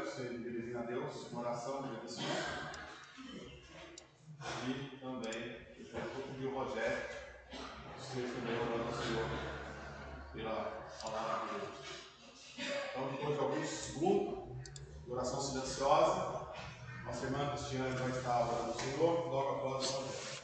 gostaria de dirigir a Deus uma oração de agradecimento. E também eu pedi o Rogério, esteja também orando ao Senhor pela palavra de Deus. Então, depois de alguns segundos de oração silenciosa, nossa irmã Cristiane vai estar orando ao Senhor, logo após o Rogério.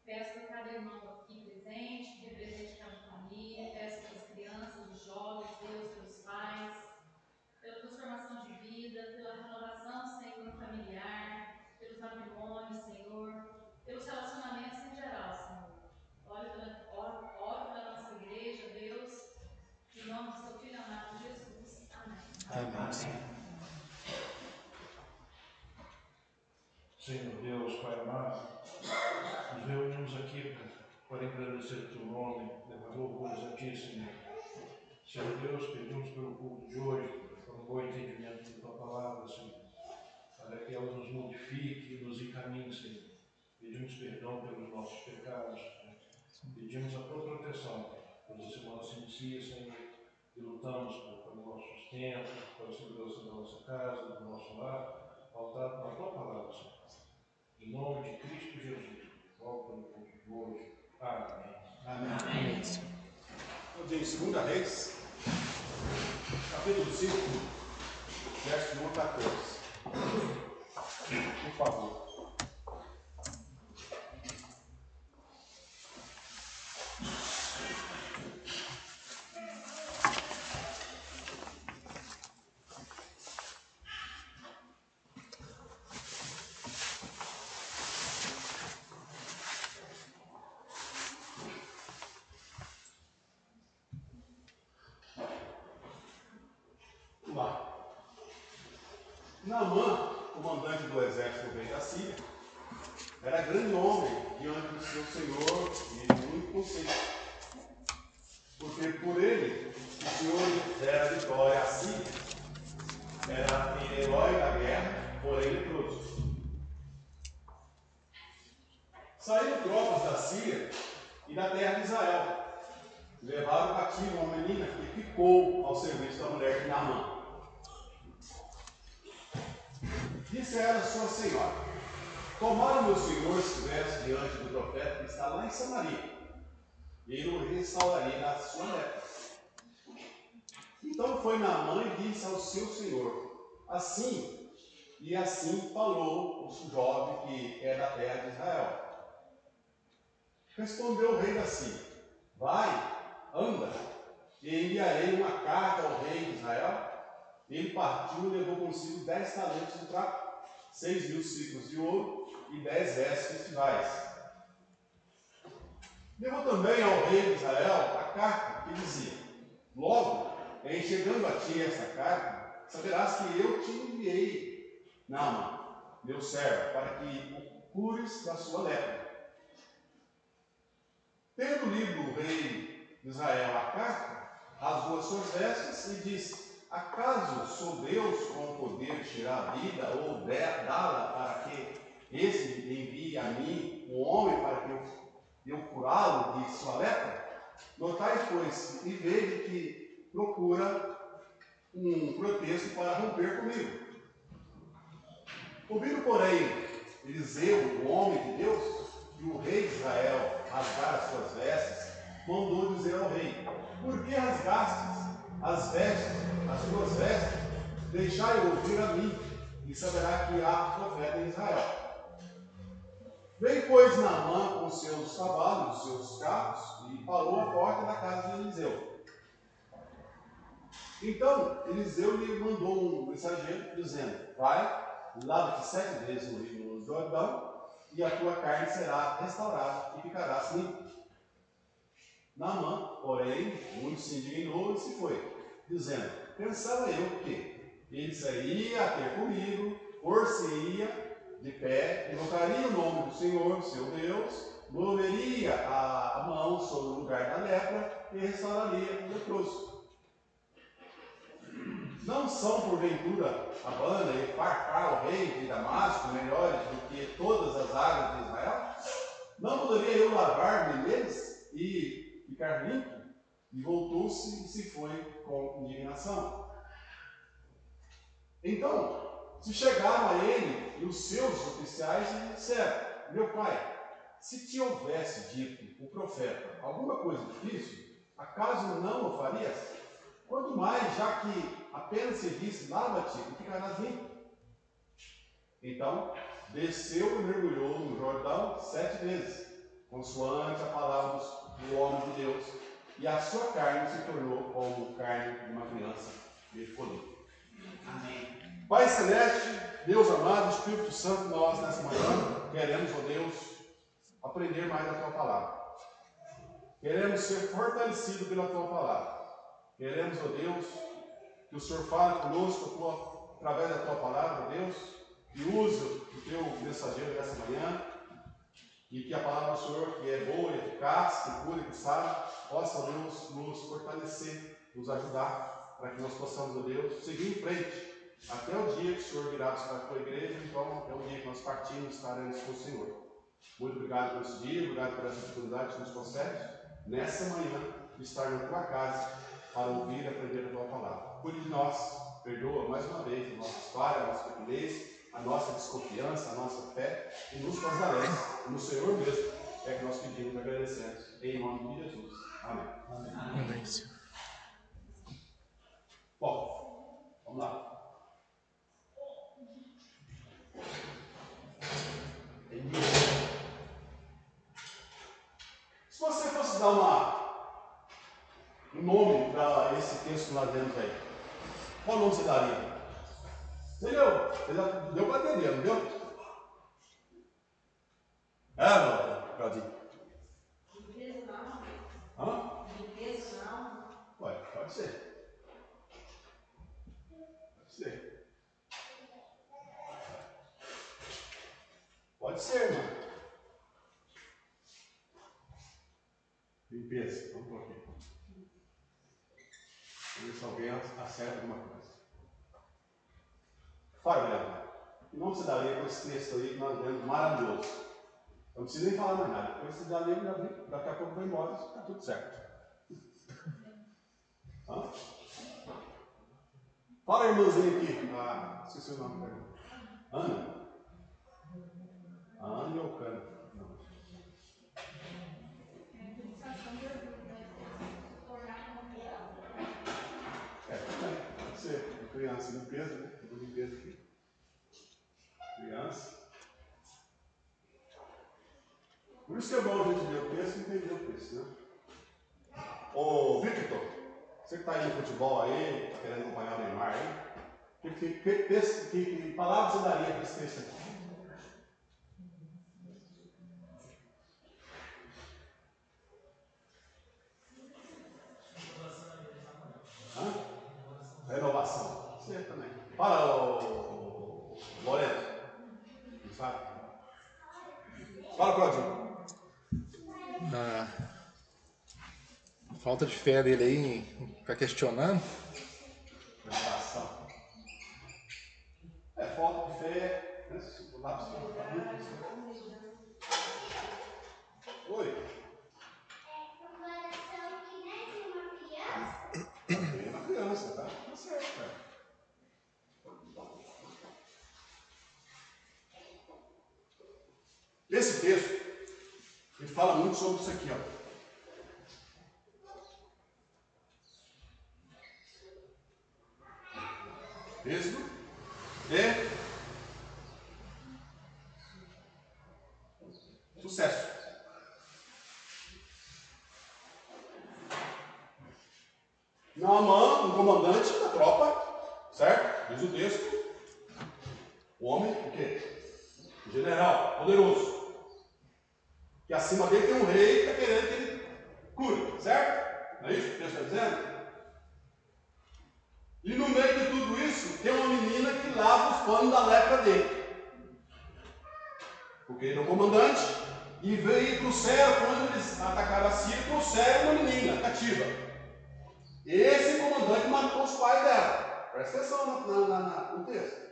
Peço para cada irmão aqui presente, represente cada família, peço pelas crianças, os jovens, Deus, pelos pais, pela transformação de vida, pela renovação, Senhor, familiar, pelos matrimônios, Senhor, pelos relacionamentos em geral, Senhor. Ore pela nossa igreja, Deus, em nome do seu Filho amado Jesus. Amém. Amém. Senhor Deus, Pai amado, nos reunimos aqui para agradecer o Teu nome, levar louvores a Ti, Senhor. Senhor Deus, pedimos pelo culto de hoje, pelo bom entendimento da Tua palavra, Senhor, para que ela nos modifique e nos encaminhe, Senhor. Pedimos perdão pelos nossos pecados, Senhor. Pedimos a Tua proteção, pois a semana se inicia, Senhor, e lutamos pelo nosso sustento, pela segurança da nossa casa, do nosso lar, pautado na Tua palavra, Senhor. Em nome de Cristo Jesus, logo pelo culto de hoje. Amém. Amém. Amém. Vamos em 2 Reis, capítulo 5, verso 1 a 14. Por favor. Naamã, comandante do exército do rei da Síria, era grande homem diante do seu senhor e muito conceito, porque por ele o Senhor dera vitória à Síria. Era herói da guerra, porém leproso. Saíram tropas da Síria e da terra de Israel, levaram cativo uma menina que ficou ao serviço da mulher de Naamã. Disse a ela sua senhora: tomara meu senhor estivesse diante do profeta que está lá em Samaria, e ele o restauraria da sua lepra. Então foi Naamã e disse ao seu senhor: assim e assim falou o jovem que é da terra de Israel. Respondeu o rei da Síria: vai, anda, e enviarei uma carta ao rei de Israel. Ele partiu e levou consigo 10 talentos de prata, 6.000 ciclos de ouro e 10 vestes festivais. Levou também ao rei de Israel a carta que dizia: logo, em chegando a ti esta carta, saberás que eu te enviei, Naamã, meu servo, para que o cures da sua lepra. Tendo lido o rei de Israel a carta, rasgou as suas vestes e disse: acaso sou Deus com o poder de tirar a vida ou dá-la para que esse envie a mim um homem para que eu curá-lo de sua lepra? Notai, pois, e veja que procura um pretexto para romper comigo. Ouvindo, porém, Eliseu, o homem de Deus, que o rei de Israel rasgara as suas vestes, mandou dizer ao rei: por que rasgar rasgastes as tuas vestes, deixai ouvir a mim, e saberá que há profeta em Israel. Veio, pois, Naamã com seus cavalos, seus carros, e parou à porta da casa de Eliseu. Então, Eliseu lhe mandou um mensageiro, dizendo: vai, lava-te 7 vezes no rio Jordão, e a tua carne será restaurada e ficarás limpo. Naamã, porém, muito se indignou e se foi, dizendo: pensava eu que ele seria a ter comigo, por-se-ia de pé, invocaria o nome do Senhor, seu Deus, moveria a mão sobre o lugar da lepra e restauraria o leproso. Não são, porventura, Abana e Farpar, o rei de Damasco, melhores do que todas as águas de Israel? Não poderia eu lavar-me neles e ficar limpo? E voltou-se e se foi com indignação. Então, se chegaram a ele e os seus oficiais e lhe disseram: meu pai, se te houvesse dito o profeta alguma coisa difícil, acaso não o farias? Quanto mais, já que apenas se disse: lava-te e ficarás limpo. Então, desceu e mergulhou no Jordão 7 vezes, consoante a palavra do homem de Deus, e a sua carne se tornou como carne de uma criança desfolhada. Amém. Pai Celeste, Deus amado, Espírito Santo, nós nessa manhã queremos, ó Deus, aprender mais da Tua palavra. Queremos ser fortalecidos pela Tua palavra. Queremos, ó Deus, que o Senhor fale conosco através da Tua palavra, ó Deus, e use o Teu mensageiro dessa manhã, e que a palavra do Senhor, que é boa, eficaz, que cura e que sabe, possa, ó Deus, nos fortalecer, nos ajudar, para que nós possamos, ó Deus, seguir em frente, até o dia que o Senhor virá buscar a tua igreja, então até o dia que nós partimos, estaremos com o Senhor. Muito obrigado por esse dia, obrigado por essa oportunidade que nos concede, nessa manhã, de estar na tua casa, para ouvir e aprender a tua palavra. Cuide de nós, perdoa mais uma vez as nossas falhas, a nossa pequenez, a nossa desconfiança, a nossa fé, e nos fortalece no Senhor mesmo. É que nós pedimos e agradecemos, em nome de Jesus. Amém. Amém. Amém. Bom, vamos lá. Se você fosse dar um nome para esse texto que nós lemos aí, qual nome você daria? Entendeu? Você já deu para entender, não deu? Não, Claudinho? Limpeza não. Hã? Limpeza não. Pode ser. Pode ser. Pode ser, mano. Limpeza, vamos por aqui. Vamos ver se alguém acerta alguma coisa. Fala, galera. Que nome você daria com esse texto aí que nós lemos maravilhoso? Eu não preciso nem falar mais nada. Depois você já leu, já viu. Daqui a pouco vai embora, está tudo certo. Hã? Fala, irmãzinha aqui. Ah, esqueci o nome dela. Ana? A Ana e o Cano. Pode ser. Criança, limpeza, né? Limpeza aqui. Criança. Por isso que é bom a gente ler o texto e entender o texto, né? Ô, Victor, você que está aí no futebol aí, está querendo acompanhar o Neymar aí, que palavra você daria para esse texto aqui? Hã? Renovação. Você também. Fala, Loreto. Não sabe? Fala, Claudinho. Falta de fé dele aí, ficar questionando. Renovação. Falta de fé. Lápis. Oi. Criança, tá? Tá certo, cara. Esse texto, ele fala muito sobre isso aqui, ó. Êxodo e sucesso. Naamã, um comandante da tropa, certo? Diz o texto. O homem, o quê? O general, poderoso. Que acima dele tem um rei que está querendo que ele cure, certo? Não é isso que o texto está dizendo? E no meio de tudo isso, tem uma menina que lava os panos da lepra dele. Porque ele é o comandante e veio para o céu, quando eles atacaram a Síria, trouxeram uma menina cativa. Esse comandante matou os pais dela. Presta atenção no texto.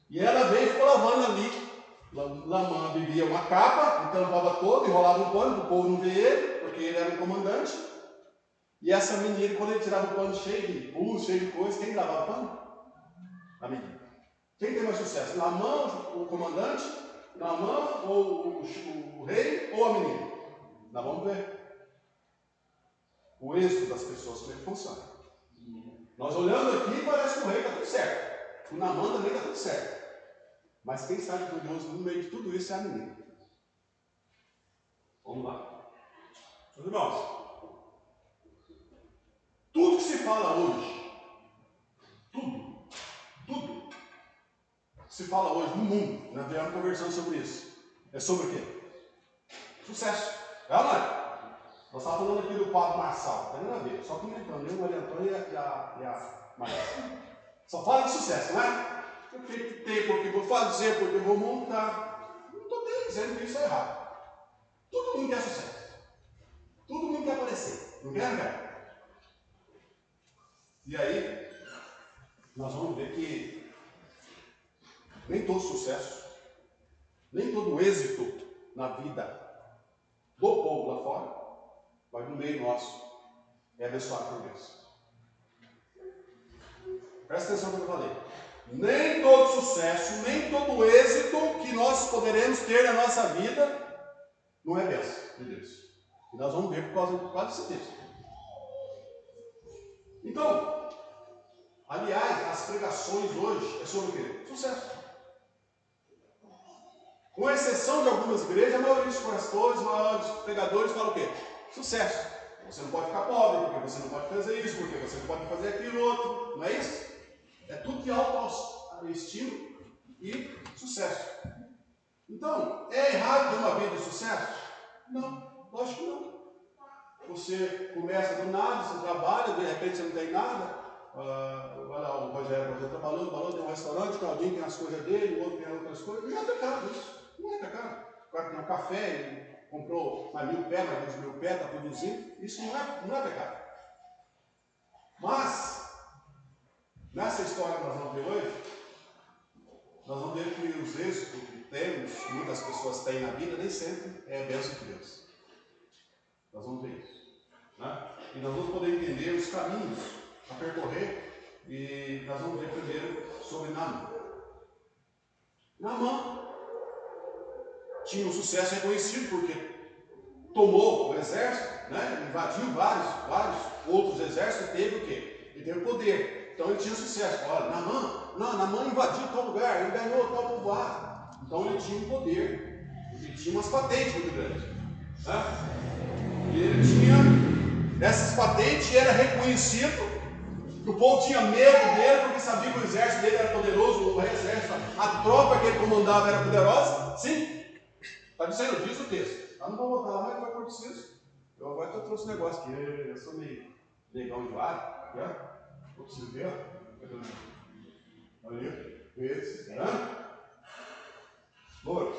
E ela veio e ficou lavando ali. Naamã vivia uma capa, tampava todo, enrolava um pano, para o povo não ver ele, porque ele era um comandante. E essa menina, quando ele tirava o pano cheio de pus, cheio de coisa, quem lavava o pano? A menina. Quem tem mais sucesso? Naamã, o comandante? Naamã, ou o rei, ou a menina? Nós vamos ver o êxito das pessoas, como é que funciona. Nós olhando aqui, parece que o rei está tudo certo. O Naamã também está tudo certo. Mas quem está vitorioso no meio de tudo isso é a menina. Vamos lá. Meus irmãos, tudo que se fala hoje, tudo que se fala hoje no mundo, nós viemos conversando sobre isso, é sobre o quê? Sucesso. É ou não é? Nós estávamos falando aqui do Padre Marçal, não tem nada a ver, só comentando, eu, o Maria Antônia e a Maria. Só fala de sucesso, não é? Porque tem, porque vou fazer, porque vou montar. Não estou dizendo que isso é errado. Todo mundo quer sucesso. Todo mundo quer aparecer. Não quer, não quer? E aí, nós vamos ver que nem todo sucesso, nem todo êxito na vida do povo lá fora, mas no meio nosso, é abençoado por Deus. Presta atenção no que eu falei. Nem todo sucesso, nem todo êxito que nós poderemos ter na nossa vida não é bênção de Deus. E nós vamos ver por causa desse texto. Então, aliás, as pregações hoje é sobre o quê? Sucesso. Com exceção de algumas igrejas, a maioria dos pastores, os maiores pregadores falam o quê? Sucesso. Você não pode ficar pobre, porque você não pode fazer isso, porque você não pode fazer aquilo outro. Não é isso? É tudo de autoestima e sucesso. Então, é errado ter uma vida de sucesso? Não, lógico que não. Você começa do nada, você trabalha, de repente você não tem nada. Vai lá, o Rogério trabalhando, tem um restaurante, Claudinho tem as coisas dele, o outro tem outras coisas. Não é pecado isso. Não é pecado. O cara tem um café, ele comprou mais 1.000 pés, mais 2.000 pés, está produzindo. Isso não é pecado. Mas, nessa história que nós vamos ver hoje, nós vamos ver que os êxitos que temos, que muitas pessoas têm na vida, nem sempre é a bênção de Deus. Nós vamos ver isso. Né? E nós vamos poder entender os caminhos a percorrer. E nós vamos ver primeiro sobre Naamã. Naamã tinha um sucesso reconhecido porque tomou o exército, né? Invadiu vários outros exércitos e teve o quê? Ele teve poder. Então ele tinha sucesso. Olha, Naamã invadiu tal lugar, ele ganhou tal povoado. Então ele tinha um poder. Ele tinha umas patentes muito grandes. Né? E ele tinha essas patentes e era reconhecido. O povo tinha medo dele porque sabia que o exército dele era poderoso, o exército, a tropa que ele comandava era poderosa. Sim, está dizendo, diz o texto. Eu não vou voltar lá, mas vai por preciso. Eu agora eu trouxe um negócio aqui, eu sou meio legal enjoado, né? Eu preciso ver, olha, esse, né? Louro,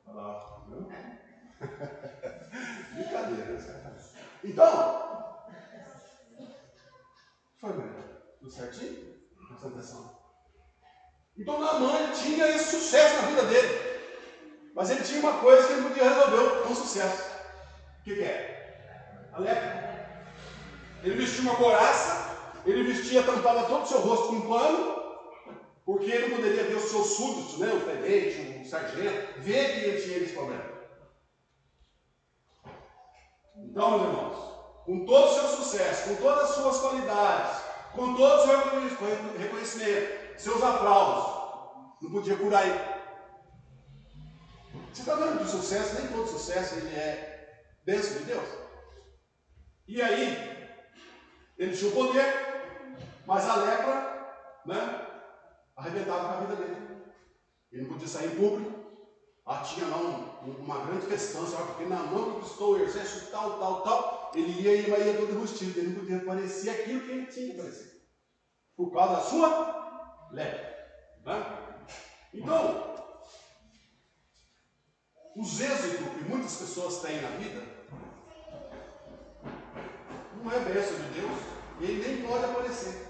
olha lá, viu? Brincadeira, né? Então, foi melhor, tudo certinho? Presta atenção. Então Naamã tinha esse sucesso na vida dele. Mas ele tinha uma coisa que ele podia resolver com sucesso. O que é? A lepra. Ele vestia uma couraça, ele tampava todo o seu rosto com um pano, porque ele não poderia ver os seus súditos, né, o tenente, o sargento, ver que ele tinha esse problema. Então, meus irmãos, com todo o seu sucesso, com todas as suas qualidades, com todo o seu reconhecimento, seus aplausos, não podia curar ele. Você está vendo que o sucesso, nem todo sucesso, ele é bênção de Deus. E aí, ele tinha o poder, mas a lepra, né, arrebentava com a vida dele. Ele não podia sair em público. Tinha lá uma grande festança, porque na mão que estou o exército tal, ele ia todo enrustido, ele não podia parecer aquilo que ele tinha que parecer, por causa da sua lepra. Né? Então, os êxitos que muitas pessoas têm na vida não é bênção de Deus, e ele nem pode aparecer.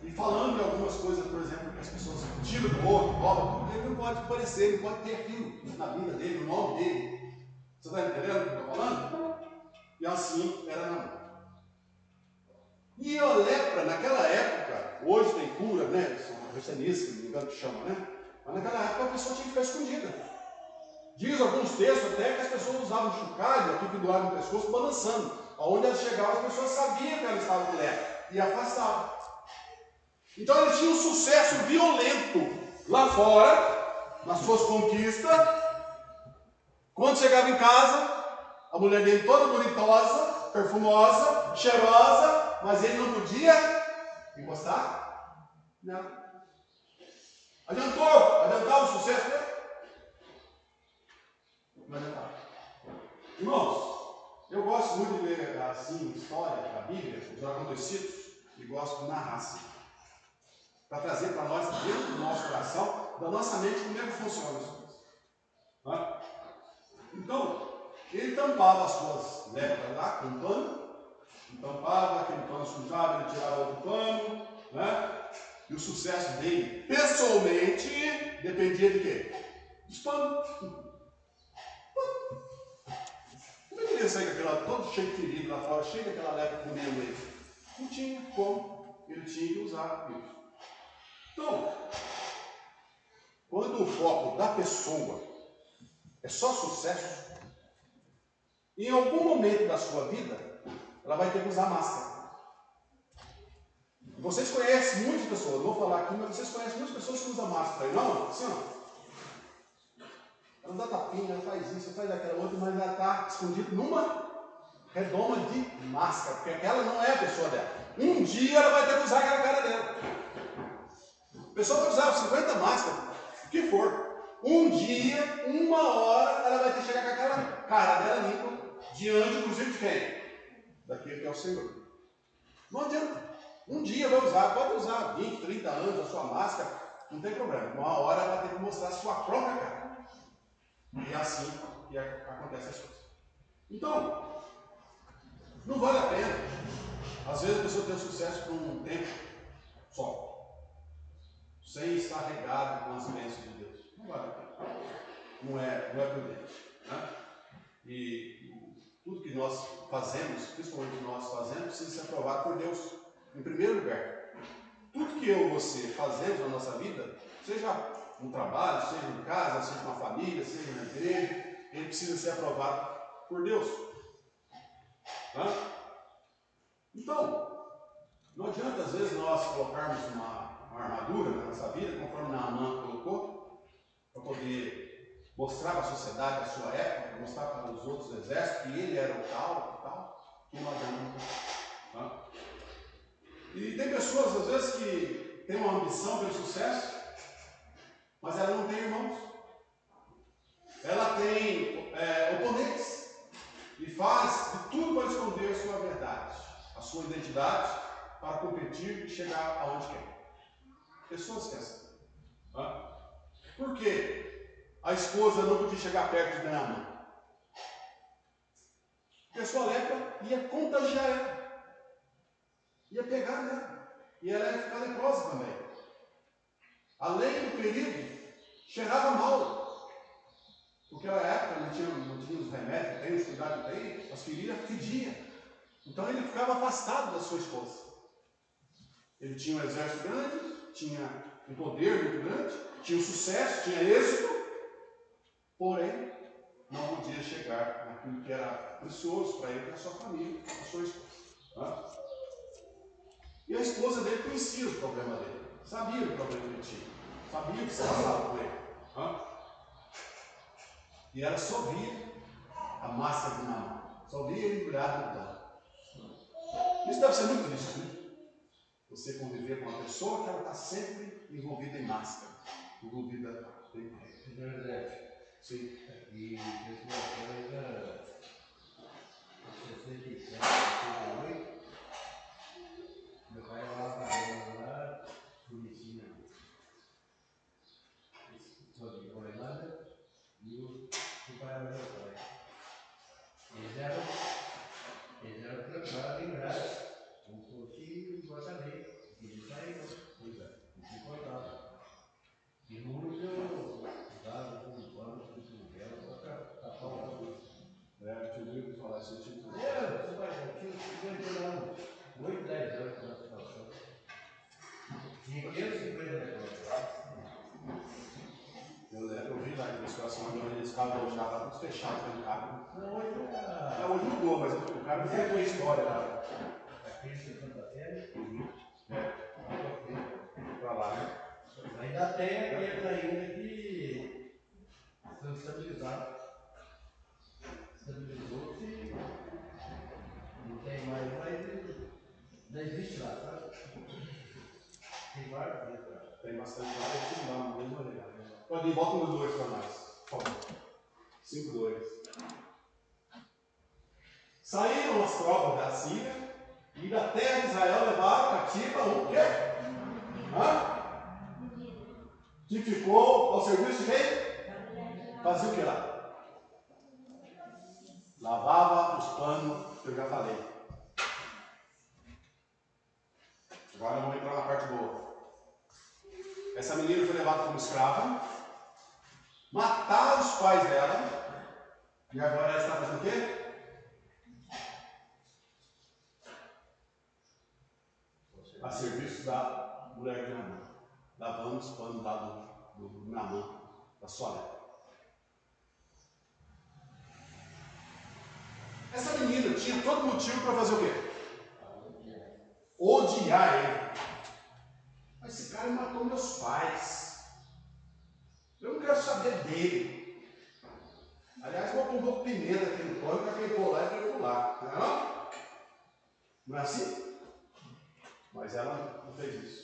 E falando de algumas coisas, por exemplo, que as pessoas tiram do outro, roubam tudo, ele não pode aparecer, ele pode ter aquilo na vida dele, no nome dele. Você está entendendo o que eu estou falando? E assim era na mão. E a lepra, naquela época, hoje tem cura, né? São cristianistas, se não me engano que chama, né? Mas naquela época a pessoa tinha que ficar escondida. Diz alguns textos até que as pessoas usavam chocalho aqui pendurado no pescoço, balançando. Aonde ela chegava, as pessoas sabiam que ela estava com lepra e afastavam. Então ele tinha um sucesso violento lá fora, nas suas conquistas. Quando chegava em casa, a mulher dele toda bonitosa, perfumosa, cheirosa, mas ele não podia encostar? Não. Adiantava o sucesso dele? Não adiantava. Irmãos, eu gosto muito de ler assim, história da Bíblia, os acontecidos, e gosto de narrar assim, para trazer para nós, dentro do nosso coração, da nossa mente, como é que funciona as coisas. Tá? Então, ele tampava as suas lepras lá com um pano, tampava, aquele pano sujava, ele tirava outro pano, né? E o sucesso dele, pessoalmente, dependia de quê? Dos panos. Como é que ele ia sair com aquela, todo cheio de ferido lá fora, cheio daquela lepra comendo ele? Não tinha como, ele tinha que usar isso. Então, quando o foco da pessoa é só sucesso, em algum momento da sua vida, ela vai ter que usar máscara. Vocês conhecem muitas pessoas, não vou falar aqui, mas vocês conhecem muitas pessoas que usam máscara. Não? Sim, não. Ela dá tapinha, ela faz isso, faz aquela outra, mas ela está escondida numa redoma de máscara, porque aquela não é a pessoa dela. Um dia ela vai ter que usar aquela cara dela. A pessoa pode usar 50 máscaras, o que for. Um dia, uma hora, ela vai ter que chegar com aquela cara dela limpa, diante, inclusive, de quem? Daquele que é o Senhor. Não adianta. Um dia vai usar, pode usar 20, 30 anos a sua máscara, não tem problema. Uma hora ela vai ter que mostrar a sua própria cara. E é assim que acontecem as coisas. Então, não vale a pena. Às vezes a pessoa tem sucesso por um tempo só, sem estar regado com as bênçãos de Deus. Não vale a pena. Não é prudente. Né? E tudo que nós fazemos, principalmente nós fazemos, precisa ser aprovado por Deus. Em primeiro lugar, tudo que eu e você fazemos na nossa vida, seja no trabalho, seja em casa, seja na família, seja na igreja, ele precisa ser aprovado por Deus. Tá? Então, não adianta às vezes nós colocarmos uma armadura na nossa vida, conforme Naamã colocou, para poder mostrar para a sociedade a sua época, mostrar para os outros exércitos que ele era o tal, que não adianta. Tá? E tem pessoas, às vezes, que têm uma ambição pelo sucesso, mas ela não tem irmãos. Ela tem oponentes e faz de tudo para esconder a sua verdade, a sua identidade, para competir e chegar aonde quer. Pessoas que assim. Tá? Por quê? A esposa não podia chegar perto de Naamã. Porque a sua lepra ia contagiar ela. Ia pegar nela. E ela ia ficar leprosa também. Além do perigo, cheirava mal. Porque na época não tinha os remédios, tem os cuidados que tem, as feridas fediam. Então ele ficava afastado da sua esposa. Ele tinha um exército grande, tinha um poder muito grande, tinha um sucesso, tinha êxito, porém não podia chegar naquilo que era precioso para ele, para a sua família, para a sua esposa. Tá? E E a esposa dele conhecia o problema dele, sabia o problema que ele tinha, sabia o que se passava com ele. E ela só via a máscara de Naamã, só via ele embrulhado no pano. Isso deve ser muito triste, né? Você conviver com uma pessoa que ela está sempre envolvida em máscara, envolvida em... Sim. E fez uma coisa, em 67, 68, meu pai lá, conhecia de Holanda, e o pai era meu pai. Eles eram trancados em Brás, um pouquinho de Guatamê, e eles saíram, e se cortavam. E muito usavam com pano, com vela, para tapar o cabelo. Eu tinha ouvido falar isso, eu tinha ouvido. Eu tinha lá 8, 10 anos na situação. Tinha 550 negócios. Eu vi lá que a situação onde eles ficavam já tudo fechado, trancado. Não, hoje era. Hoje mudou, mas o cara não contou a história lá. Aquele de Santa Fé, Pra lá, né? ainda tem aquele ainda que estão estabilizados. Estabilizou-se, não tem mais, mas não existe lá, sabe? Tem vários dias lá. Tem bastante lá, eu fui lá, não mesmo olhar. Pode ir, volta no 2 para nós, por favor. 5:2. Saíram as tropas da Síria e da terra de Israel levaram cativa o quê? Que ficou ao serviço de quem? Fazia o que lá? Lavava os panos que eu já falei. Agora vamos entrar na parte boa. Essa menina foi levada como escrava, mataram os pais dela, e agora ela está fazendo o quê? A serviço da mulher de Naamã, lavando os panos lá do Naamã, da sogra. Essa menina tinha todo motivo para fazer o quê? Odiar ele. Mas esse cara matou meus pais. Eu não quero saber dele. Aliás, vou pôr um pouco de pimenta aqui no pano, para quem for lá e quem for lá. Não é não? Não é assim? Mas ela não fez isso.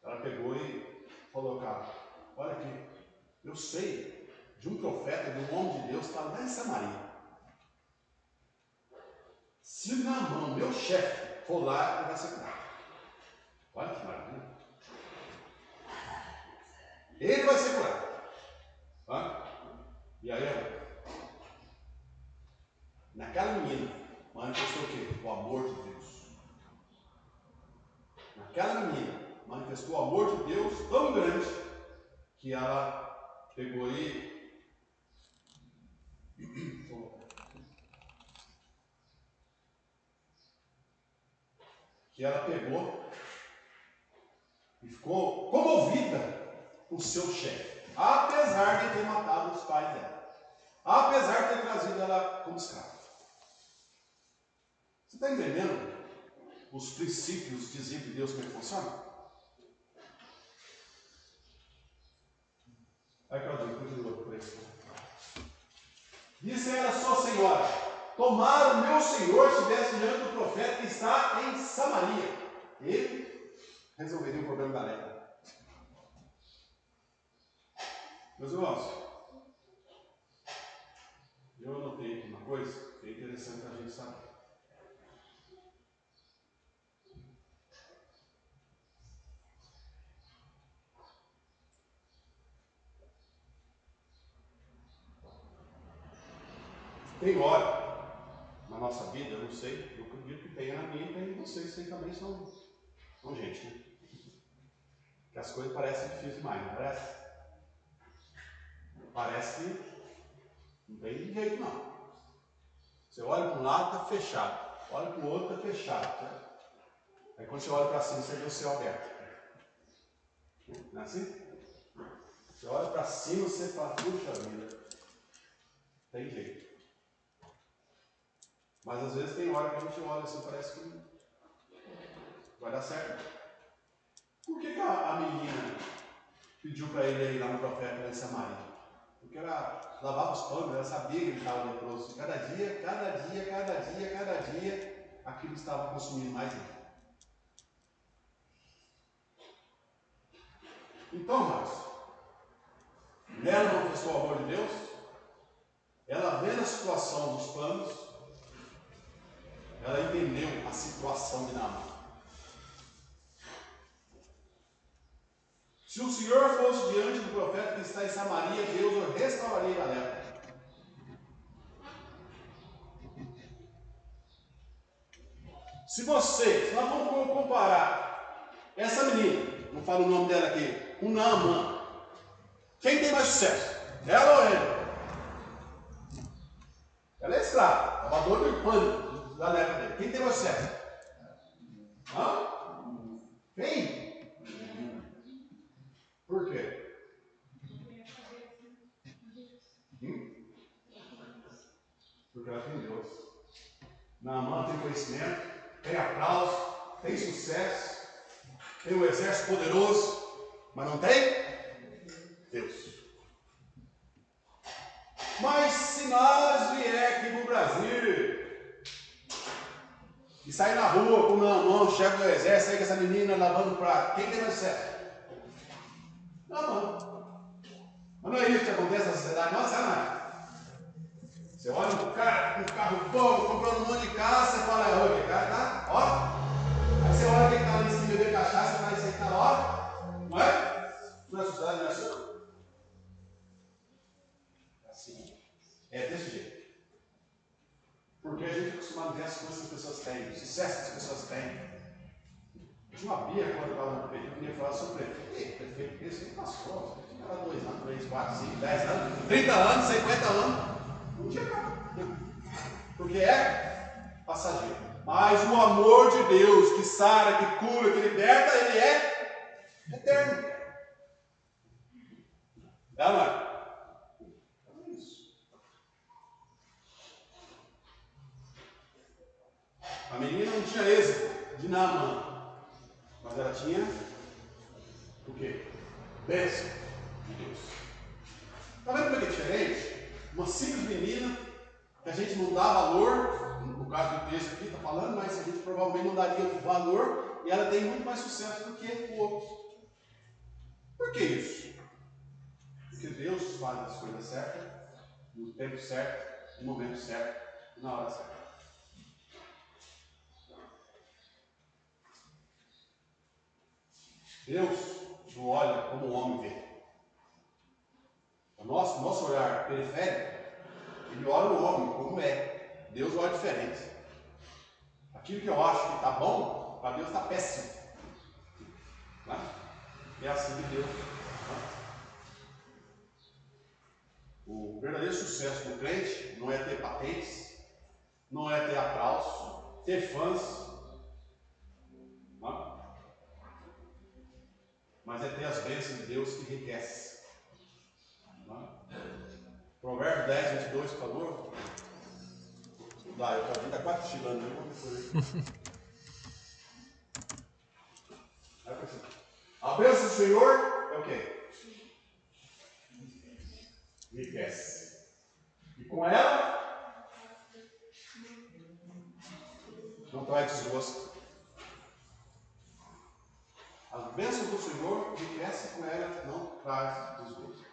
Ela pegou e falou, cara, olha aqui, eu sei de um profeta, de um homem de Deus, que está lá em Samaria. Se Naamã, meu chefe, for lá, ele vai ser curado. Olha que maravilha. Ele vai ser curado. E aí, naquela menina, manifestou o quê? O amor de Deus. Naquela menina, manifestou o amor de Deus tão grande que ela pegou e ficou comovida com o seu chefe, apesar de ter matado os pais dela, apesar de ter trazido ela como escrava. Você está entendendo os princípios, os desígnios de Deus, como ele funciona? Aí Claudinho, continua por isso. Disse ela, sua senhora, tomara o meu senhor estivesse diante do profeta que está em Samaria. Ele resolveria o problema da lepra. Meus irmãos, eu anotei uma coisa que é interessante a gente saber. Tem hora na nossa vida, eu não sei, eu acredito que tenha na minha e tem em vocês, vocês também são gente, né? Que as coisas parecem difíceis demais, não parece? Parece que não tem jeito não. Você olha para um lado, está fechado. Olha para o outro, está fechado. Né? Aí quando você olha para cima, você vê o céu aberto. Não é assim? Você olha para cima, você fala, puxa vida, tem jeito. Mas às vezes tem hora que a gente olha assim, parece que vai dar certo. Por que a menina pediu para ele ir lá no profeta em Samaria? Porque ela lavava os panos, ela sabia que ele estava leproso. Cada dia, aquilo estava consumindo mais ele. Então, mas, ela manifestou o amor de Deus, ela vendo a situação dos panos, ela entendeu a situação de Naamã. Se o Senhor fosse diante do profeta que está em Samaria, Deus o restauraria da lepra. Se nós vamos comparar essa menina, não falo o nome dela aqui, com Naamã, quem tem mais sucesso? Ela ou ele? Ela é escrava, lavador do pano da lepra dele. Quem tem mais sucesso? Hã? Quem? Por quê? Porque ela tem Deus. Naamã tem conhecimento, tem aplauso, tem sucesso, tem um exército poderoso, mas não tem Deus. Mas se nós vier aqui para o Brasil e sair na rua com o Naamã, o chefe do exército, aí com essa menina lavando prato, quem tem mais sucesso? Naamã. Mas não é isso que acontece na sociedade nossa, não é? Você olha um cara com um carro bom, comprando um monte de casa, você fala, olha, cara, tá? Ó. Aí você olha quem está ali em cima beber cachaça, você fala, isso aí tá ó. Não é? Não é sociedade, não é assim? Assim. É desse jeito. Porque a gente é acostumado a ver as coisas que as pessoas têm, o sucesso que as pessoas têm. Tinha uma Bia quando eu estava no prefeito, eu ia falar sobre prefeito. Prefeito, isso que passou. Era 2 anos, 3, 4, 5, 10 anos, 30 anos, 50 anos. Não tinha nada. Porque é passageiro. Mas o amor de Deus que sara, que cura, que liberta, ele é eterno. É, não é? É isso. A menina não tinha êxito de Naamã, mas ela tinha o quê? Bênção de Deus. Está vendo como é que é diferente? Uma simples menina que a gente não dá valor, no caso do texto aqui está falando, mas a gente provavelmente não daria valor e ela tem muito mais sucesso do que o outro. Por que isso? Porque Deus faz as coisas certas, no tempo certo, no momento certo, na hora certa. Deus não olha como o homem vê. O nosso olhar periférico, ele olha o homem como é. Deus olha diferente. Aquilo que eu acho que está bom, para Deus está péssimo. Né? É assim que Deus. Né? O verdadeiro sucesso do crente não é ter patentes, não é ter aplauso, ter fãs, né? Mas é ter as bênçãos de Deus que enriquece. Né? Provérbio 10, 22, por favor. Dá, eu estou ainda quase cochilando, a bênção do Senhor é o quê? Enriquece. E com ela, não traz desgosto. As bênçãos do Senhor enriquece, com ela não traz desgosto.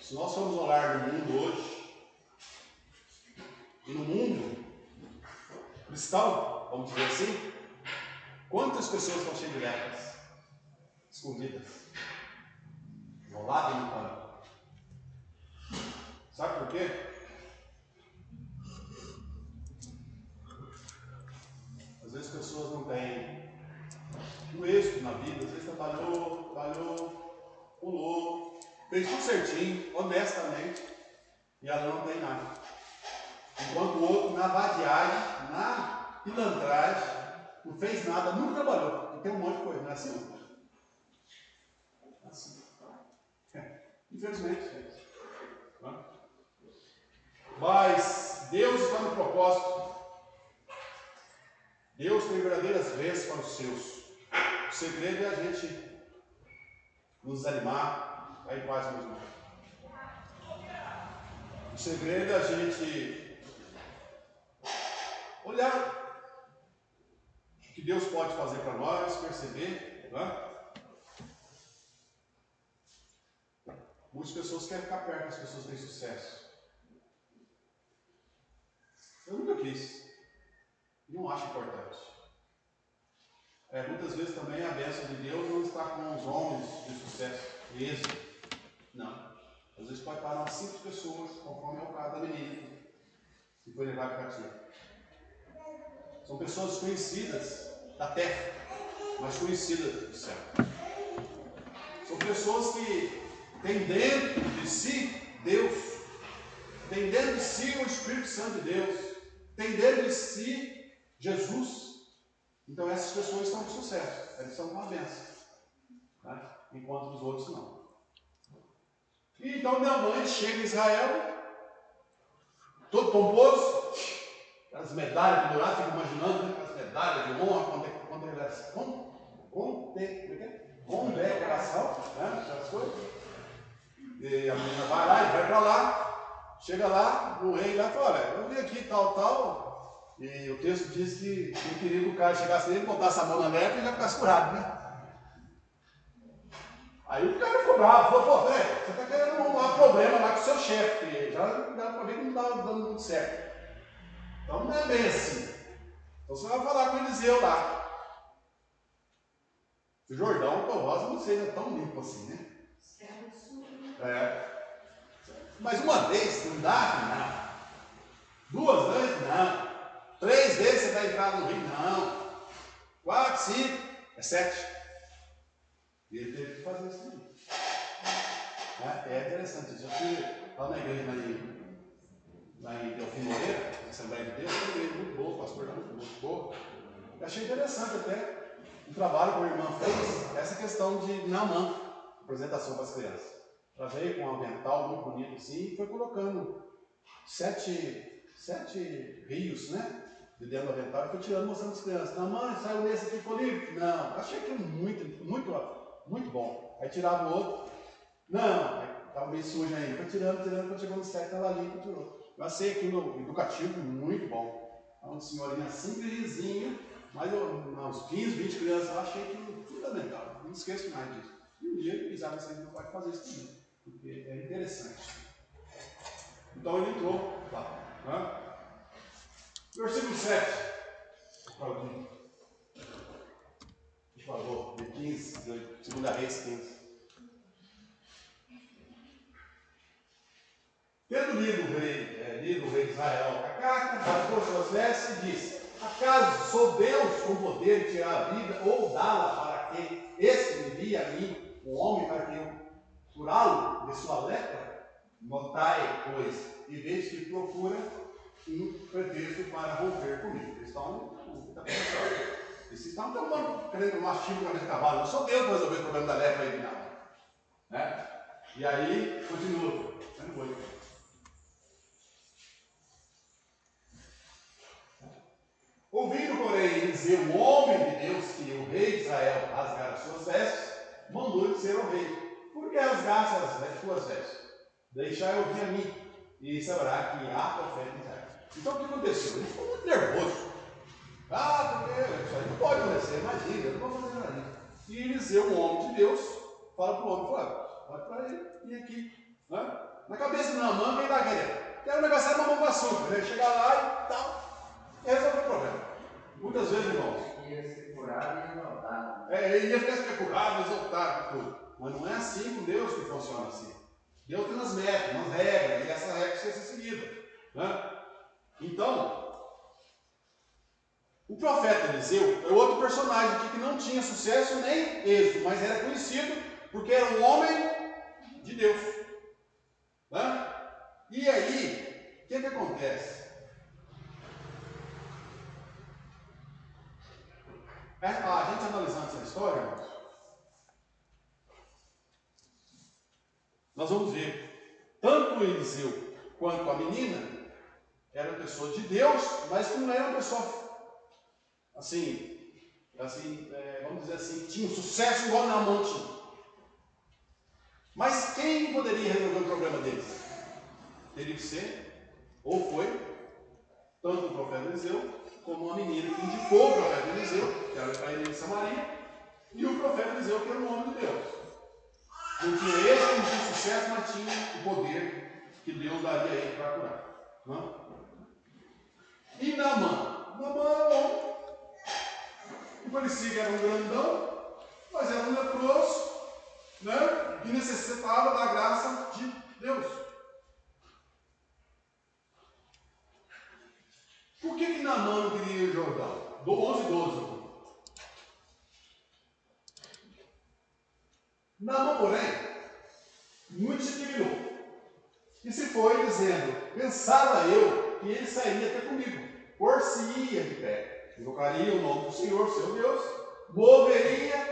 Se nós formos olhar no mundo hoje, e no mundo cristão, vamos dizer assim, quantas pessoas estão cheias de lepras, escondidas, enroladas no pano? Sabe por quê? Às vezes as pessoas não têm um êxito na vida, às vezes trabalhou, pulou, fez tudo certinho, honestamente, e ela não tem nada. Enquanto o outro, na vadiagem, na pilantragem, não fez nada, nunca trabalhou. E tem um monte de coisa, não é assim? É assim. Infelizmente, gente. Mas Deus está no propósito Deus tem verdadeiras vezes para os seus. O segredo é a gente nos desanimar, aí paz mesmo. O segredo é a gente olhar o que Deus pode fazer para nós, perceber, né? Muitas pessoas querem ficar perto das pessoas que têm sucesso. Eu nunca quis. Não acho importante. Muitas vezes também a bênção de Deus não está com os homens de sucesso, de êxito. Não. Às vezes pode estar umas 5 pessoas, conforme é o caso da menina que foi levada para ti. São pessoas conhecidas da terra, mas conhecidas do céu. São pessoas que têm dentro de si Deus, têm dentro de si o Espírito Santo de Deus, têm dentro de si Jesus. Então essas pessoas estão com sucesso, eles estão com a bênção, né? Enquanto os outros não. E então minha mãe chega em Israel, todo pomposo, aquelas medalhas penduradas, fico imaginando, né? Aquelas medalhas de honra, condecoração, né? Essas coisas. E a menina vai lá, ele vai para lá, chega lá, o rei lá fala, eu vim aqui, tal. E o texto diz que não queria que o cara chegasse nele, botasse a mão na lepra e já ficasse curado, né? Aí o cara ficou bravo, falou, pô, velho, você está querendo arrumar problema lá com o seu chefe, porque já dá para ver que não estava dando muito certo. Então não é bem assim. Então você vai falar com o Eliseu lá. O Jordão, o Rosa, não sei, não é tão limpo assim, né? Mas uma vez não dá, não. 2 vezes, não. 3 vezes você vai entrar no rio, não. 4, 5, é 7. E ele teve que fazer isso aí. É interessante isso. Eu fui lá na igreja lá em Delfim Moreira, na Assembleia de Deus, uma igreja muito boa, o pastor muito boa. Eu achei interessante até o trabalho que a irmã fez, essa questão de Naamã, apresentação para as crianças. Ela veio com um avental muito bonito assim e foi colocando 7 rios, né? De dentro do avental e foi tirando, mostrando as crianças. Naamã, saiu nesse aqui, ficou livre? Não. Achei aquilo muito bom. Aí tirava o outro. Não, estava meio sujo ainda. Foi tirando, quando chegou no 7, estava limpo e tirou. Eu achei aquilo educativo muito bom. Uma senhorinha simplesinha, mas uns 15, 20 crianças, eu achei aquilo fundamental. Não esqueço mais disso. E um dia ele pisava assim, não pode fazer isso também, porque é interessante. Então ele entrou lá. Né? Versículo 7. Claudinho. Por favor, de 15, de 2 Reis 15. Tendo lido o rei de Israel a carta, rasgou suas vestes e disse: acaso sou Deus com poder de tirar a vida ou dá-la para que este me envie a mim, um homem, para que eu curá-lo de sua lepra? Notai, pois, e vejo que procura um pretexto para romper comigo. Eles estão querendo tomar chifre com esse cavalo. Não sou Deus para resolver o problema da lepra aí de nada. Né? E aí, continua. Eu não vou. Ouvindo, porém, Eliseu, o homem de Deus, que o rei de Israel rasgara as suas vestes, mandou dizer ao rei: por que rasgaste as tuas vestes? Deixai ouvir a mim, e saberá que há profeta em Israel. Então o que aconteceu? Ele ficou muito nervoso. Porque isso aí não pode acontecer, imagina, eu não vou fazer nada disso. E Eliseu, um homem de Deus, fala para o homem: olha para ele, e aqui. Né? Na cabeça de Naamã, quem está querendo? Quero negociar uma mão com açúcar, né? Chegar lá e tal. E resolve o problema. Muitas vezes, irmãos. Ia ser curado e exaltado. Ele ia ficar curado, exaltado, tudo. Mas não é assim com Deus que funciona assim. Deus tem nas metas, nas regras, e essa regra precisa ser seguida. Né? Então, o profeta Eliseu é outro personagem aqui que não tinha sucesso nem êxito, mas era conhecido porque era um homem de Deus. Né? E aí, o que acontece? A gente analisando essa história, irmãos, nós vamos ver tanto o Eliseu quanto a menina eram pessoas de Deus, mas que não eram pessoas vamos dizer assim, tinha um sucesso igual Naamã tinha. Mas quem poderia resolver o problema deles? Teria que ser, ou foi, tanto o profeta Eliseu, como uma menina que indicou o profeta Eliseu, que era para ele de Samaria, e o profeta Eliseu, que era um homem de Deus. Não tinha êxito, não tinha sucesso, mas tinha o poder que Deus daria a ele para curar. Não? E Naamã? Naamã era um homem que parecia que era um grandão, mas era um leproso, né? E necessitava da graça de Deus. Por que Naamã não queria ir ao Jordão? 11 e 12. Naamã, porém, muito se dignou. E se foi dizendo: pensava eu que ele sairia até comigo, por-se-ia de pé, invocaria o nome do Senhor, seu Deus, moveria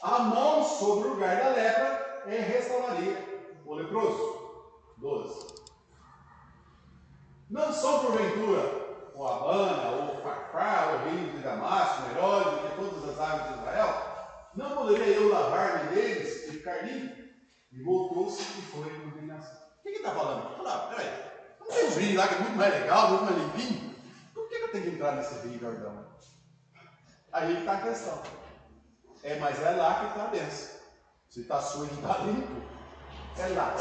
a mão sobre o lugar da lepra e restauraria o leproso. 12. Não são porventura o Abana, o Farfá, o rei de Damasco, o Herói, e todas as aves de Israel? Não poderia eu lavar-me deles e ficar limpo? E voltou-se e foi em indignação. O que ele está falando aqui? Fala, peraí, não tem um rio lá que é muito mais legal, muito mais limpinho? Por que eu tenho que entrar nesse rio Jordão? Aí está a questão. Mas é lá que está a bênção. Se está sujo, está limpo, é lá.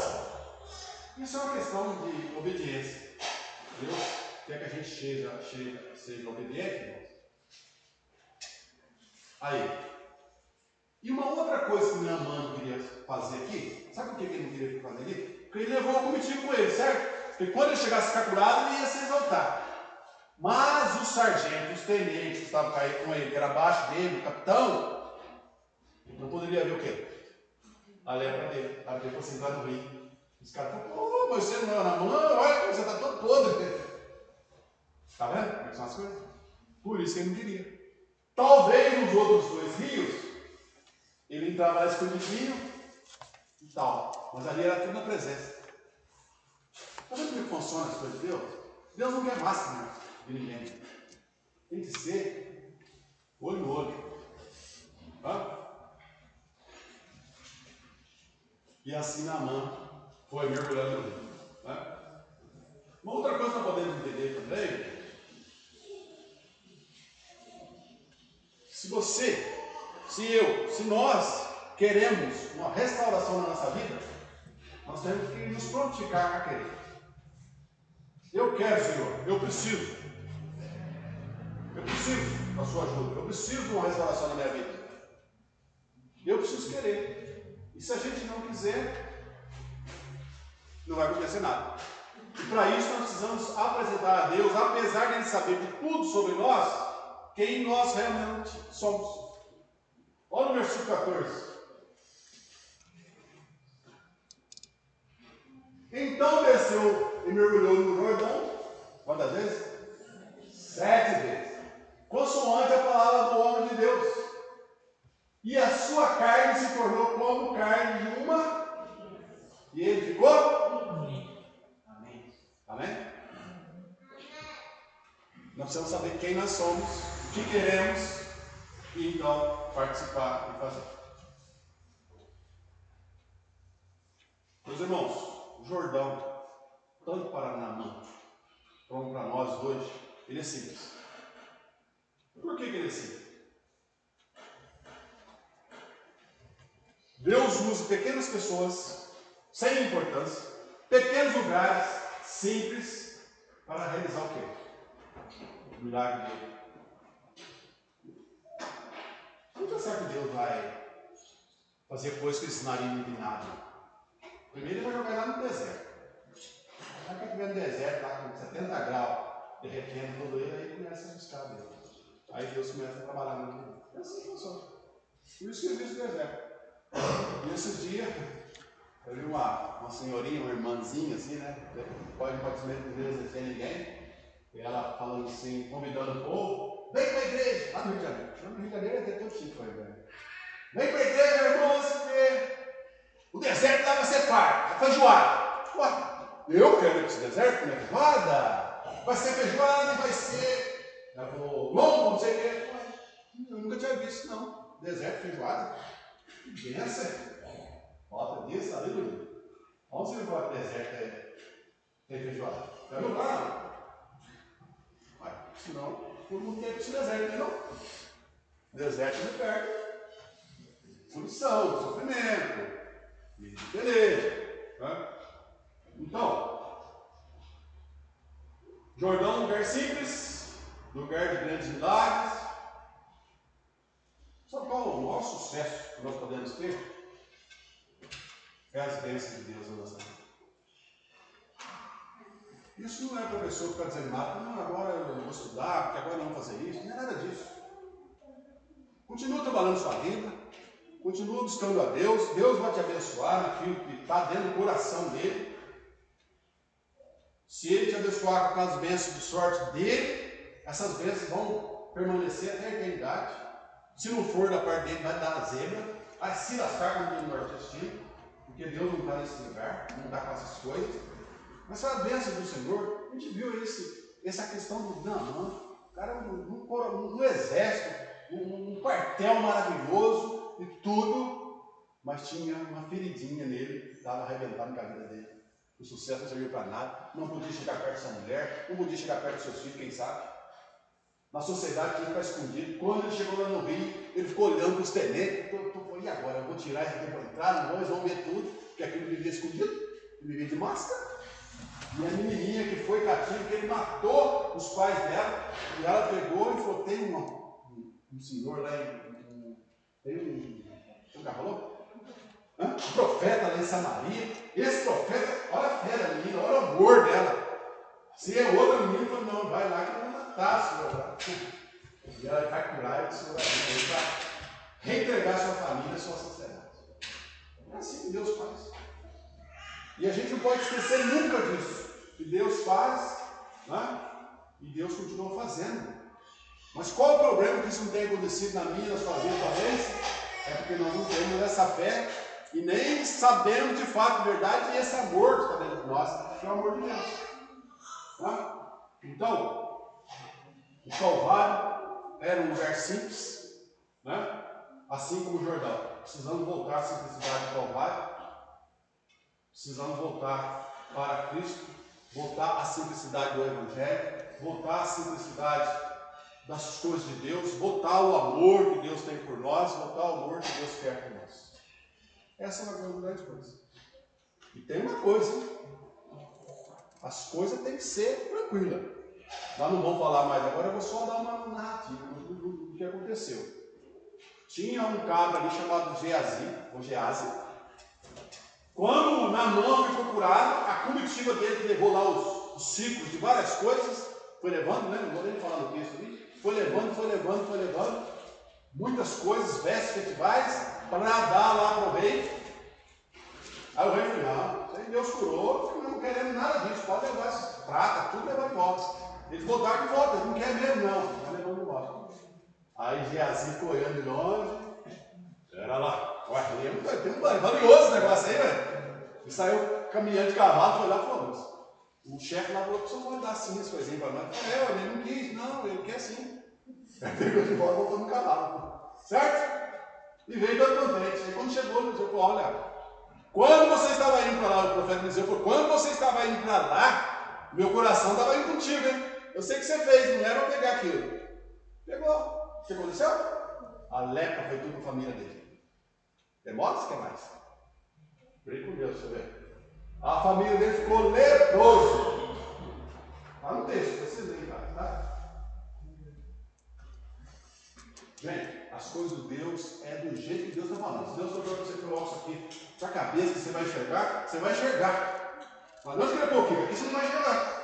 Isso é uma questão de obediência. Deus quer que a gente seja obediente, irmãos. Aí. E uma outra coisa que Naamã queria fazer aqui, sabe por que ele não queria fazer aqui? Porque ele levou o comitiva com ele, certo? Porque quando ele chegasse a ficar curado, ele ia se exaltar. Mas os sargentos, os tenentes que estavam com ele, que era abaixo dele, o capitão, não poderia ver o quê? A lepra dele. A lepra assim, vai no rio. Os caras falaram: mas você não é Naamã, olha como você está todo podre. Está vendo como é que são as coisas? Por isso que ele não queria. Talvez nos outros 2 rios, ele entrava lá escondidinho e tal. Mas ali era tudo na presença. Está vendo como funciona as coisas de Deus? Deus não quer máscara de ninguém. Tem que ser olho no olho. E assim Naamã foi mergulhando no rio. Uma outra coisa que nós podemos entender também: se você, se eu, se nós queremos uma restauração na nossa vida, nós temos que nos prontificar a querer. Eu quero, Senhor, eu preciso da sua ajuda, eu preciso de uma restauração na minha vida. Eu preciso querer. E se a gente não quiser, não vai acontecer nada. E para isso nós precisamos apresentar a Deus, apesar de Ele saber de tudo sobre nós, quem nós realmente somos. Olha no versículo 14. Então desceu e mergulhou no Jordão. Quantas vezes? 7 vezes. Consoante a palavra do homem de Deus. E a sua carne se tornou como carne de uma. E ele ficou? Amém. Amém? Nós precisamos saber quem nós somos, o que queremos, e então participar e fazer. Meus irmãos, o Jordão, tanto para Naamã como para nós hoje, ele é simples. Por que ele é simples? Deus usa pequenas pessoas, sem importância, pequenos lugares, simples, para realizar o quê? O milagre dele. Não está certo que Deus vai fazer coisas que ensinariam de nada. Primeiro ele vai jogar lá no deserto. Aí que estiver no deserto, lá com 70 graus, derretendo todo ele, aí começa a buscar Deus. Aí Deus começa a trabalhar no mundo. É assim que funciona. Por isso que ele existe o deserto. E esses dias, eu vi uma senhorinha, uma irmãzinha assim, né? Pode ser ninguém. E ela falando assim, convidando o povo: vem para a igreja, lá no Rio de Janeiro. No Rio de Janeiro é todo chique, foi, velho. Vem para a igreja, irmãos, porque o deserto lá vai ser farto, é feijoada. Ué, eu quero ir para esse deserto comer feijoada? Vai ser feijoada e vai ser, ela falou, longo, não sei o quê. deserto, feijoada. Que benção. Falta disso, aleluia. Onde você vai para o deserto tem feijoada? Não vai não. Mas, senão, por muito tempo esse deserto não. Deserto não perde. Solução, sofrimento, e beleza. Tá? Então, Jordão é um lugar simples, lugar de grandes milagres. Sabe qual é o maior sucesso que nós podemos ter? É as bênçãos de Deus na nossa vida. Isso não é para a pessoa ficar desanimada, não, agora eu vou estudar, porque agora eu não vou fazer isso, não é nada disso. Continua trabalhando sua vida, continua buscando a Deus, Deus vai te abençoar naquilo que está dentro do coração dele. Se ele te abençoar com aquelas bênçãos de sorte dele, essas bênçãos vão permanecer até a eternidade. Se não for da parte dele, vai dar a zebra, vai se lascar com o nordestino, porque Deus não está nesse lugar, não está com essas coisas. Mas foi a bênção do Senhor. A gente viu essa questão do Naamã, o cara um exército, um quartel maravilhoso e tudo, mas tinha uma feridinha nele que estava arrebentando com a vida dele. O sucesso não serviu para nada, não podia chegar perto dessa mulher, não podia chegar perto dos seus filhos, quem sabe. Na sociedade tinha que ficar escondido. Quando ele chegou lá no Rio, ele ficou olhando para os tenentes. E agora? Eu vou tirar isso aqui para entrar? Não, eles vão ver tudo, porque aquilo vivia escondido, ele vivia de máscara. E a menininha que foi cativa, que ele matou os pais dela, e ela pegou e falou: tem um senhor lá tem um cavalão? Um profeta lá em Samaria. Esse profeta, olha a fé da menina, olha o amor dela. Se é outra menina, falou: não, vai lá que eu vou matar, senhor. E ela vai curar, e o senhor vai reentregar sua família, sua sociedade. É assim que Deus faz. E a gente não pode esquecer nunca disso. Que Deus faz, né? E Deus continua fazendo. Mas qual o problema que isso não tem acontecido na minha, na sua vida, talvez? É porque nós não temos essa fé e nem sabemos de fato, de verdade, esse amor que está dentro de nós, que é o amor de Deus. Tá? Então, o Calvário era um lugar simples, né? Assim como o Jordão. Precisamos voltar à simplicidade do Calvário. Precisamos voltar para Cristo, voltar à simplicidade do Evangelho, voltar à simplicidade das coisas de Deus, voltar ao amor que Deus tem por nós, voltar ao amor que Deus quer por nós. Essa é uma grande coisa. E tem uma coisa: as coisas têm que ser tranquilas. Nós não vamos falar mais agora, eu vou só dar uma narrativa do que aconteceu. Tinha um cabra ali chamado Geazi. Quando Naamã foi procurado, a comitiva dele que levou lá os ciclos de várias coisas, foi levando, né? Não vou nem falar no texto ali, foi levando, muitas coisas, vestes festivais, para dar lá para o rei. Aí o rei falou: não, isso aí Deus curou, não queremos nada disso, pode levar essas pratas, tudo levar de volta. Eles voltaram de volta, eles não querem mesmo não, vai levando de volta. Aí Geazi ficou olhando de longe, era lá, ué, tem um valioso esse negócio aí, velho. Ele saiu caminhando de cavalo, foi lá e falou: o chefe lá falou que o senhor pode dar assim as coisinhas para nós. Ele não quis, não, ele quer sim. Aí pegou de volta, voltou no cavalo, certo? E veio todo contente. Aí quando chegou, ele falou: olha, quando você estava indo para lá, o profeta Eliseu falou: quando você estava indo para lá, meu coração estava indo contigo, hein? Eu sei que você fez, não era para pegar aquilo. Pegou. O que aconteceu? A lepra foi tudo para a família dele. Demora ou quer mais? Brinque com Deus, você vê. A família dele ficou leproso. Está no texto, precisa ler, tá? Gente, as coisas de Deus é do jeito que Deus está falando. Se Deus falou para você colocar isso aqui para a cabeça que você vai enxergar, você vai enxergar. Mas não escreveu um pouquinho, aqui você não vai enxergar.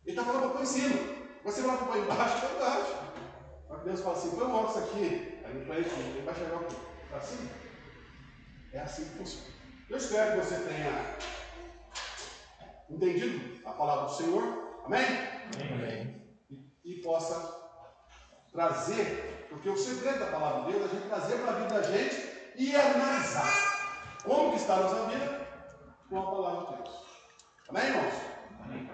Ele está falando para pôr em cima. Você vai para pôr embaixo, põe embaixo. Mas Deus fala assim: põe o óculos aqui, aí ele vai enxergar o quê? Está assim? É assim que funciona. Eu espero que você tenha entendido a palavra do Senhor. Amém? Amém. E possa trazer, porque o segredo da palavra de Deus é a gente trazer para a vida da gente e analisar como que está a nossa vida com a palavra de Deus. Amém, irmãos? Amém.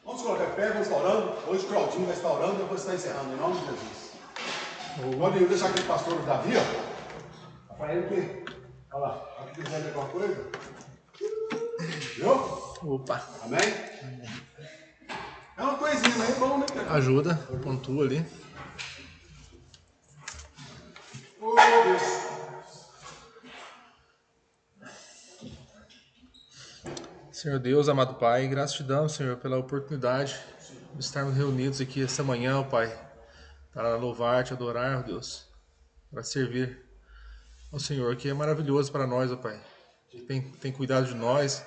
Vamos Vamos colocar pé, vamos estar orando. Hoje o Claudinho vai estar orando, depois está encerrando, em nome de Jesus. Pode deixar aquele pastor Davi, ó. Para ele que. Olha lá, aqui quiser alguma coisa. Viu? Opa. Amém? É uma coisinha, mas é bom, né, cara? Ajuda, pontua ali. Oh, Deus. Senhor Deus, amado Pai, graças te damos, Senhor, pela oportunidade de estarmos reunidos aqui esta manhã, ó Pai, para louvar, te adorar, ó Deus, para servir ao Senhor, que é maravilhoso para nós, ó Pai, que tem cuidado de nós,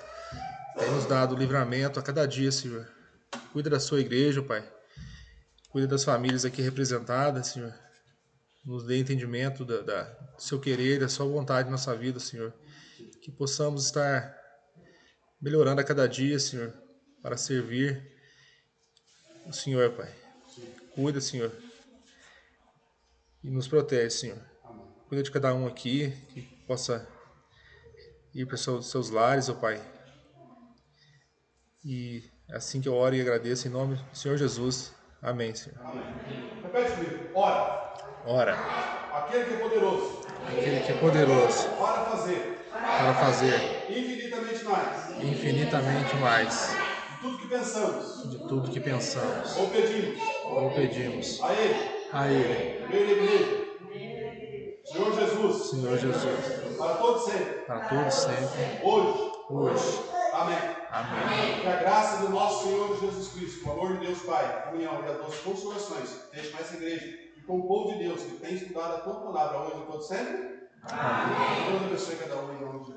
tem nos dado livramento a cada dia, Senhor. Cuida da sua igreja, ó Pai, cuida das famílias aqui representadas, Senhor, nos dê entendimento do seu querer, da sua vontade na nossa vida, Senhor, que possamos estar melhorando a cada dia, Senhor, para servir o Senhor, Pai. Cuida, Senhor, e nos protege, Senhor. Cuida de cada um aqui, que possa ir para os seus lares, ó Pai. E assim que eu oro e agradeço em nome do Senhor Jesus. Amém, Senhor. Amém. Repete comigo. Ora. Ora. Aquele que é poderoso. Aquele que é poderoso. Para fazer. Para fazer. Infinitamente mais. Infinitamente mais. De tudo que pensamos. De tudo que pensamos. Ou pedimos. Ou pedimos. A Ele. A Ele. Meio da igreja. Senhor Jesus. Senhor Jesus. Para todos sempre. Para todos sempre. Hoje. Hoje. Amém. Amém. Que a graça do nosso Senhor Jesus Cristo, o amor de Deus Pai, a comunhão e as nossas consolações esteja com essa igreja e com o povo de Deus que tem estudado a tua palavra hoje e todo sempre. Amém. Deus abençoe cada um em nome de Jesus.